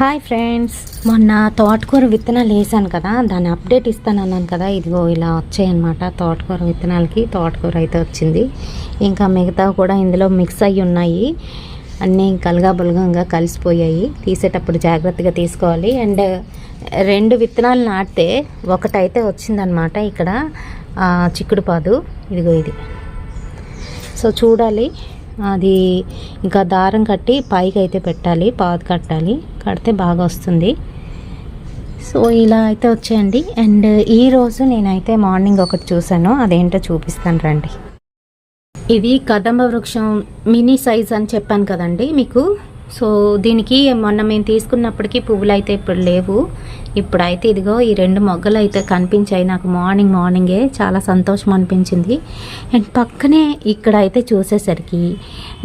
Hi friends, మొన్న తోటకూర విత్తనాలు వేసాను కదా, దాన్ని అప్డేట్ ఇస్తానన్నాను కదా. ఇదిగో ఇలా వచ్చాయన్నమాట. తోటకూర విత్తనాలకి తోటకూర అయితే వచ్చింది. ఇంకా మిగతా కూడా ఇందులో మిక్స్ అయ్యి ఉన్నాయి. అన్నీ కలగాబులగంగా కలిసిపోయాయి. తీసేటప్పుడు జాగ్రత్తగా తీసుకోవాలి. అండ్ 2 విత్తనాలు నాటితే ఒకటైతే వచ్చిందనమాట. ఇక్కడ చిక్కుడు పాదు ఇదిగో ఇది. సో చూడాలి, అది ఇంకా దారం కట్టి పైకి అయితే పెట్టాలి, పాదు కట్టాలి. కడితే బాగా వస్తుంది. సో ఇలా అయితే వచ్చేయండి. అండ్ ఈరోజు నేనైతే మార్నింగ్ ఒకటి చూసాను, అదేంటో చూపిస్తాను రండి. ఇది కదంబ వృక్షం మినీ సైజ్ అని చెప్పాను కదండి మీకు. సో దీనికి మొన్న మేము తీసుకున్నప్పటికీ పువ్వులు అయితే ఇప్పుడు లేవు. ఇప్పుడైతే ఇదిగో ఈ 2 మొగ్గలు అయితే కనిపించాయి నాకు మార్నింగే. చాలా సంతోషం అనిపించింది. అండ్ పక్కనే ఇక్కడ అయితే చూసేసరికి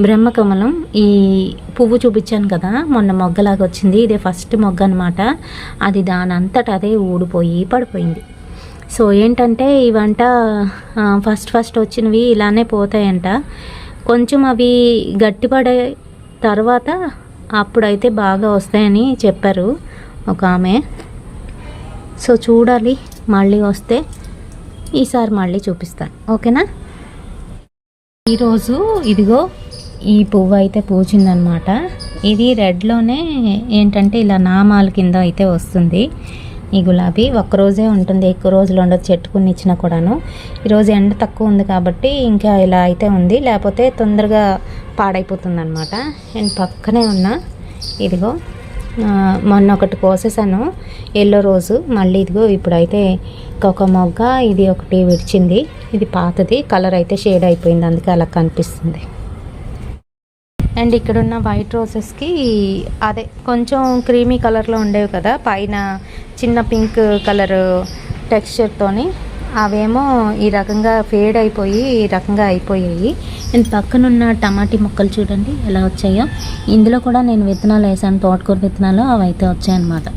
బ్రహ్మకమలం ఈ పువ్వు చూపించాను కదా, మొన్న మొగ్గలాగా వచ్చింది. ఇదే ఫస్ట్ మొగ్గ అనమాట. అది దానంతట అదే ఊడిపోయి పడిపోయింది. సో ఏంటంటే ఇవంట ఫస్ట్ వచ్చినవి ఇలానే పోతాయంట. కొంచెం అవి గట్టిపడే తర్వాత అప్పుడైతే బాగా వస్తాయని చెప్పారు ఒక ఆమె. సో చూడాలి, మళ్ళీ వస్తే ఈసారి మళ్ళీ చూపిస్తాను, ఓకేనా. ఈరోజు ఇదిగో ఈ పువ్వు అయితే పూచిందనమాట. ఇది రెడ్లోనే ఏంటంటే ఇలా నామాల కింద అయితే వస్తుంది. ఈ గులాబీ ఒక్కరోజే ఉంటుంది, ఎక్కువ రోజులు ఉండదు. చెట్టుకుని ఇచ్చినా కూడాను. ఈరోజు ఎండ తక్కువ ఉంది కాబట్టి ఇంకా ఇలా అయితే ఉంది, లేకపోతే తొందరగా పాడైపోతుంది అనమాట. అండ్ పక్కనే ఉన్న ఇదిగో మొన్న ఒకటి కోసేసాను, ఎల్లో రోజు. మళ్ళీ ఇదిగో ఇప్పుడైతే ఒక మొగ్గ ఇది ఒకటి విడిచింది. ఇది పాతది, కలర్ అయితే షేడ్ అయిపోయింది, అందుకే అలా కనిపిస్తుంది. అండ్ ఇక్కడున్న వైట్ రోజెస్కి అదే కొంచెం క్రీమీ కలర్లో ఉండేవి కదా, పైన చిన్న పింక్ కలర్ టెక్స్చర్తోని, అవేమో ఈ రకంగా ఫేడ్ అయిపోయి ఈ రకంగా అయిపోయాయి. అండ్ పక్కనున్న టమాటీ మొక్కలు చూడండి ఎలా వచ్చాయో. ఇందులో కూడా నేను విత్తనాలు వేసాను, తోటకూర విత్తనాలు, అవి అయితే వచ్చాయన్నమాట.